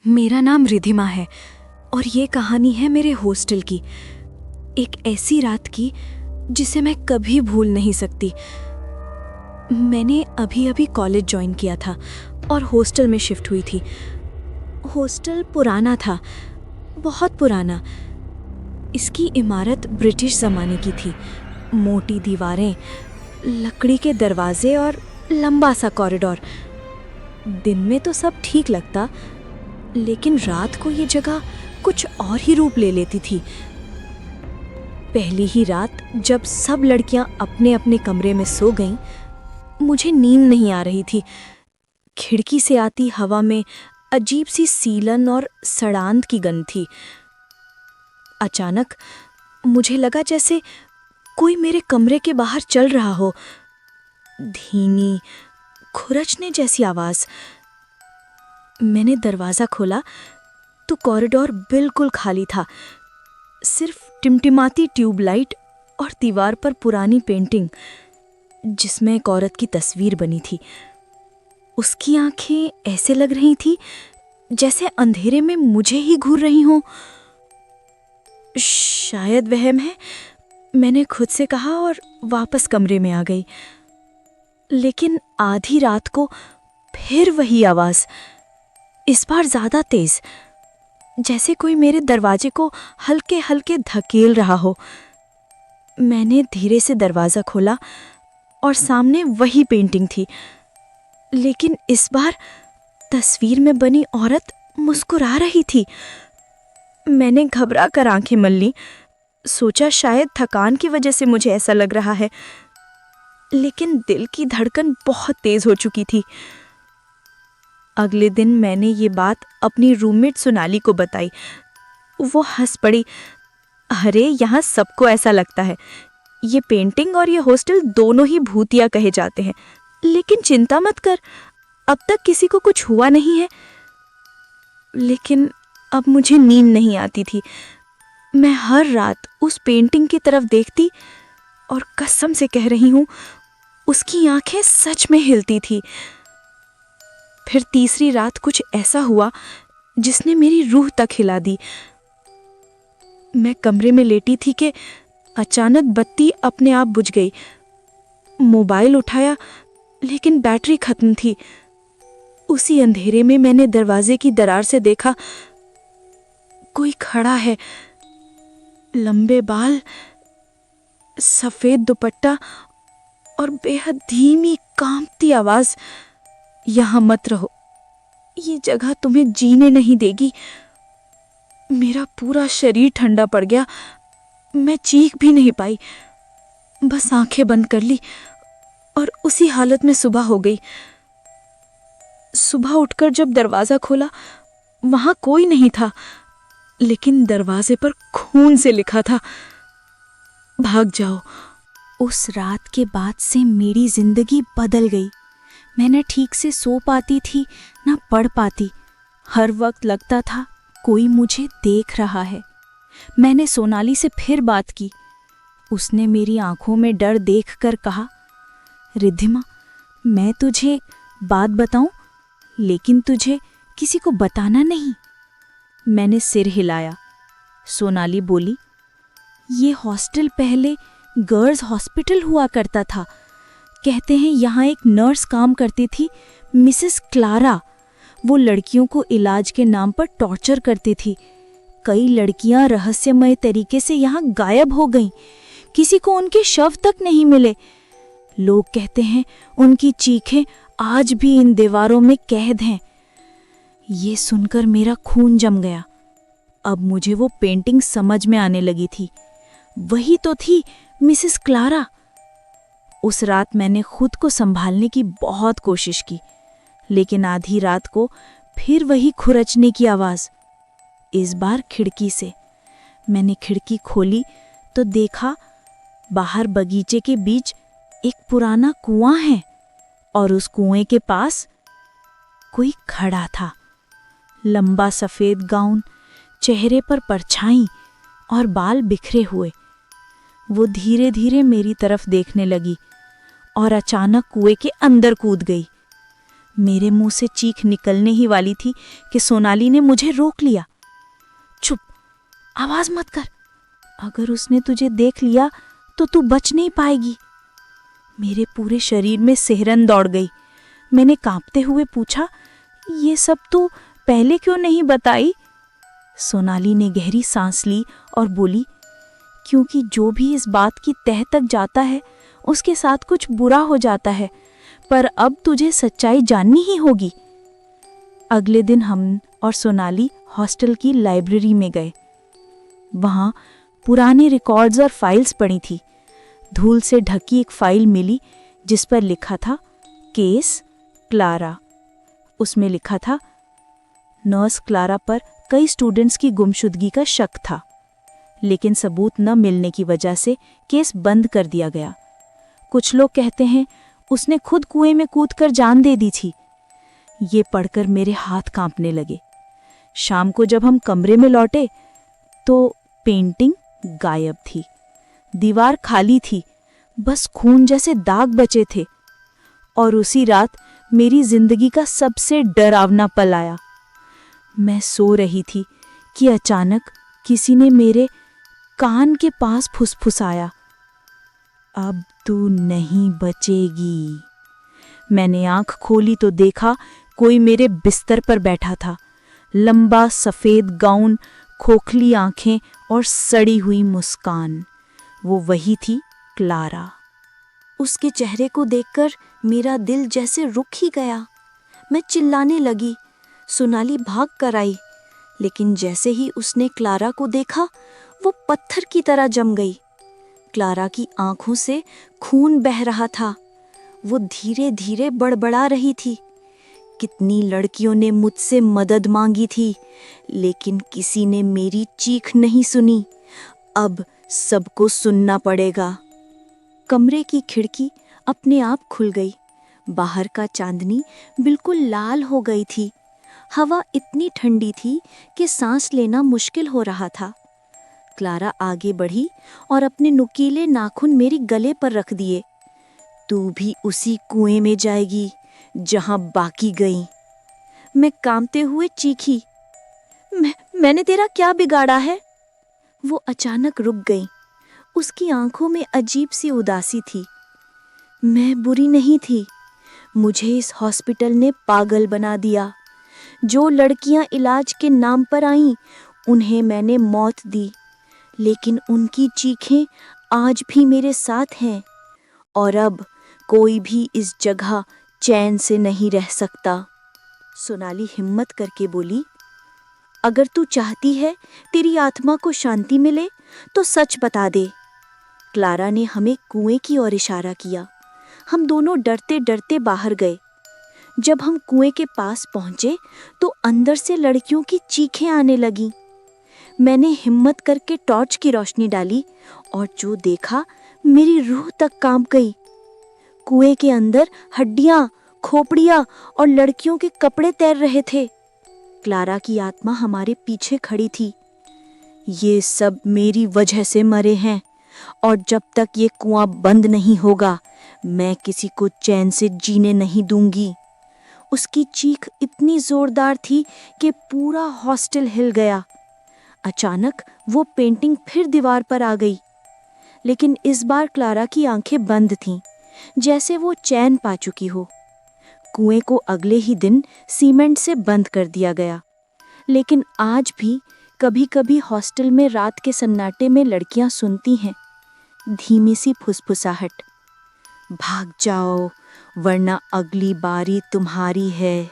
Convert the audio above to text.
मेरा नाम रिधिमा है और ये कहानी है मेरे हॉस्टल की। एक ऐसी रात की जिसे मैं कभी भूल नहीं सकती। मैंने अभी अभी कॉलेज ज्वाइन किया था और हॉस्टल में शिफ्ट हुई थी। हॉस्टल पुराना था, बहुत पुराना। इसकी इमारत ब्रिटिश ज़माने की थी। मोटी दीवारें, लकड़ी के दरवाजे और लंबा सा कॉरिडोर। दिन में तो सब ठीक लगता, लेकिन रात को ये जगह कुछ और ही रूप ले लेती थी। पहली ही रात जब सब लड़कियां अपने अपने कमरे में सो गईं, मुझे नींद नहीं आ रही थी। खिड़की से आती हवा में अजीब सी सीलन और सड़ांध की गंध थी। अचानक मुझे लगा जैसे कोई मेरे कमरे के बाहर चल रहा हो। धीमी, खुरचने जैसी आवाज। मैंने दरवाजा खोला तो कॉरिडोर बिल्कुल खाली था। सिर्फ टिमटिमाती ट्यूबलाइट और दीवार पर पुरानी पेंटिंग जिसमें एक औरत की तस्वीर बनी थी। उसकी आंखें ऐसे लग रही थी जैसे अंधेरे में मुझे ही घूर रही हों। शायद वहम है, मैंने खुद से कहा और वापस कमरे में आ गई। लेकिन आधी रात को फिर वही आवाज, इस बार ज्यादा तेज, जैसे कोई मेरे दरवाजे को हल्के हल्के धकेल रहा हो। मैंने धीरे से दरवाजा खोला और सामने वही पेंटिंग थी, लेकिन इस बार तस्वीर में बनी औरत मुस्कुरा रही थी। मैंने घबरा कर आंखें मल लीं। सोचा शायद थकान की वजह से मुझे ऐसा लग रहा है, लेकिन दिल की धड़कन बहुत तेज हो चुकी थी। अगले दिन मैंने ये बात अपनी रूममेट सोनाली को बताई। वो हंस पड़ी। अरे, यहाँ सबको ऐसा लगता है। ये पेंटिंग और ये हॉस्टल दोनों ही भूतिया कहे जाते हैं, लेकिन चिंता मत कर, अब तक किसी को कुछ हुआ नहीं है। लेकिन अब मुझे नींद नहीं आती थी। मैं हर रात उस पेंटिंग की तरफ देखती और कसम से कह रही हूँ, उसकी आंखें सच में हिलती थी। फिर तीसरी रात कुछ ऐसा हुआ जिसने मेरी रूह तक हिला दी। मैं कमरे में लेटी थी कि अचानक बत्ती अपने आप बुझ गई। मोबाइल उठाया, लेकिन बैटरी खत्म थी। उसी अंधेरे में मैंने दरवाजे की दरार से देखा, कोई खड़ा है। लंबे बाल, सफेद दुपट्टा और बेहद धीमी कांपती आवाज, यहां मत रहो, ये जगह तुम्हें जीने नहीं देगी। मेरा पूरा शरीर ठंडा पड़ गया। मैं चीख भी नहीं पाई, बस आंखें बंद कर ली और उसी हालत में सुबह हो गई। सुबह उठकर जब दरवाजा खोला, वहां कोई नहीं था, लेकिन दरवाजे पर खून से लिखा था, भाग जाओ। उस रात के बाद से मेरी जिंदगी बदल गई। मैं न ठीक से सो पाती थी, न पढ़ पाती। हर वक्त लगता था कोई मुझे देख रहा है। मैंने सोनाली से फिर बात की। उसने मेरी आंखों में डर देखकर कहा, रिद्धिमा, मैं तुझे बात बताऊं, लेकिन तुझे किसी को बताना नहीं। मैंने सिर हिलाया। सोनाली बोली, ये हॉस्टल पहले गर्ल्स हॉस्पिटल हुआ करता था। कहते हैं यहाँ एक नर्स काम करती थी, मिसेस क्लारा। वो लड़कियों को इलाज के नाम पर टॉर्चर करती थी। कई लड़कियां रहस्यमय तरीके से यहाँ गायब हो गईं। किसी को उनके शव तक नहीं मिले। लोग कहते हैं उनकी चीखें आज भी इन दीवारों में कैद हैं। ये सुनकर मेरा खून जम गया। अब मुझे वो पेंटिंग समझ में आने लगी थी। वही तो थी मिसेस क्लारा। उस रात मैंने खुद को संभालने की बहुत कोशिश की, लेकिन आधी रात को फिर वही खुरचने की आवाज। इस बार खिड़की से। मैंने खिड़की खोली तो देखा बाहर बगीचे के बीच एक पुराना कुआं है और उस कुएं के पास कोई खड़ा था। लंबा सफेद गाउन, चेहरे पर परछाई और बाल बिखरे हुए। वो धीरे धीरे मेरी तरफ देखने लगी और अचानक कुएं के अंदर कूद गई। मेरे मुंह से चीख निकलने ही वाली थी कि सोनाली ने मुझे रोक लिया। चुप, आवाज मत कर। अगर उसने तुझे देख लिया तो तू बच नहीं पाएगी। मेरे पूरे शरीर में सिहरन दौड़ गई। मैंने कांपते हुए पूछा, ये सब तू पहले क्यों नहीं बताई? सोनाली ने गहरी सांस ली और बोली, क्योंकि जो भी इस बात की तह तक जाता है उसके साथ कुछ बुरा हो जाता है, पर अब तुझे सच्चाई जाननी ही होगी। अगले दिन हम और सोनाली हॉस्टल की लाइब्रेरी में गए। वहां पुराने रिकॉर्ड्स और फाइल्स पड़ी थी। धूल से ढकी एक फाइल मिली जिस पर लिखा था केस क्लारा। उसमें लिखा था, नर्स क्लारा पर कई स्टूडेंट्स की गुमशुदगी का शक था, लेकिन सबूत न मिलने की वजह से केस बंद कर दिया गया। कुछ लोग कहते हैं उसने खुद कुएं में कूदकर जान दे दी थी। ये पढ़कर मेरे हाथ कांपने लगे। शाम को जब हम कमरे में लौटे तो पेंटिंग गायब थी। दीवार खाली थी, बस खून जैसे दाग बचे थे। और उसी रात मेरी जिंदगी का सबसे डरावना पल आया। मैं सो रही थी कि अचानक किसी ने मेरे कान के पास फुसफुसाया, अब तू नहीं बचेगी। मैंने आंख खोली तो देखा कोई मेरे बिस्तर पर बैठा था। लंबा सफेद गाउन, खोखली आंखें और सड़ी हुई मुस्कान। वो वही थी क्लारा। उसके चेहरे को देखकर मेरा दिल जैसे रुक ही गया। मैं चिल्लाने लगी। सोनाली भाग कर आई, लेकिन जैसे ही उसने क्लारा को देखा वो पत्थर की तरह जम गई। क्लारा की आंखों से खून बह रहा था। वो धीरे धीरे बड़बड़ा रही थी। कितनी लड़कियों ने मुझसे मदद मांगी थी, लेकिन किसी ने मेरी चीख नहीं सुनी। अब सबको सुनना पड़ेगा। कमरे की खिड़की अपने आप खुल गई। बाहर का चांदनी बिल्कुल लाल हो गई थी। हवा इतनी ठंडी थी कि सांस लेना मुश्किल हो रहा था। क्लारा आगे बढ़ी और अपने नुकीले नाखून मेरी गले पर रख दिए। तू भी उसी कुएं में जाएगी जहां बाकी गई। मैं कांपते हुए चीखी, मैंने तेरा क्या बिगाड़ा है? वो अचानक रुक गई। उसकी आंखों में अजीब सी उदासी थी। मैं बुरी नहीं थी। मुझे इस हॉस्पिटल ने पागल बना दिया। जो लड़कियां इलाज के नाम पर आईं, उन्हें मैंने मौत दी, लेकिन उनकी चीखें आज भी मेरे साथ हैं। और अब कोई भी इस जगह चैन से नहीं रह सकता। सोनाली हिम्मत करके बोली, अगर तू चाहती है तेरी आत्मा को शांति मिले तो सच बता दे। क्लारा ने हमें कुएं की ओर इशारा किया। हम दोनों डरते डरते बाहर गए। जब हम कुएं के पास पहुंचे तो अंदर से लड़कियों की चीखें आने लगीं। मैंने हिम्मत करके टॉर्च की रोशनी डाली और जो देखा मेरी रूह तक कांप गई। कुएं के अंदर हड्डियां, खोपड़ियां और लड़कियों के कपड़े तैर रहे थे। क्लारा की आत्मा हमारे पीछे खड़ी थी। ये सब मेरी वजह से मरे हैं और जब तक ये कुआं बंद नहीं होगा मैं किसी को चैन से जीने नहीं दूंगी। उसकी चीख इतनी जोरदार थी कि पूरा हॉस्टल हिल गया। अचानक वो पेंटिंग फिर दीवार पर आ गई, लेकिन इस बार क्लारा की आंखें बंद थीं, जैसे वो चैन पा चुकी हो। कुएं को अगले ही दिन सीमेंट से बंद कर दिया गया, लेकिन आज भी कभी-कभी हॉस्टल में रात के सन्नाटे में लड़कियां सुनती हैं धीमी सी फुसफुसाहट, भाग जाओ वरना अगली बारी तुम्हारी है।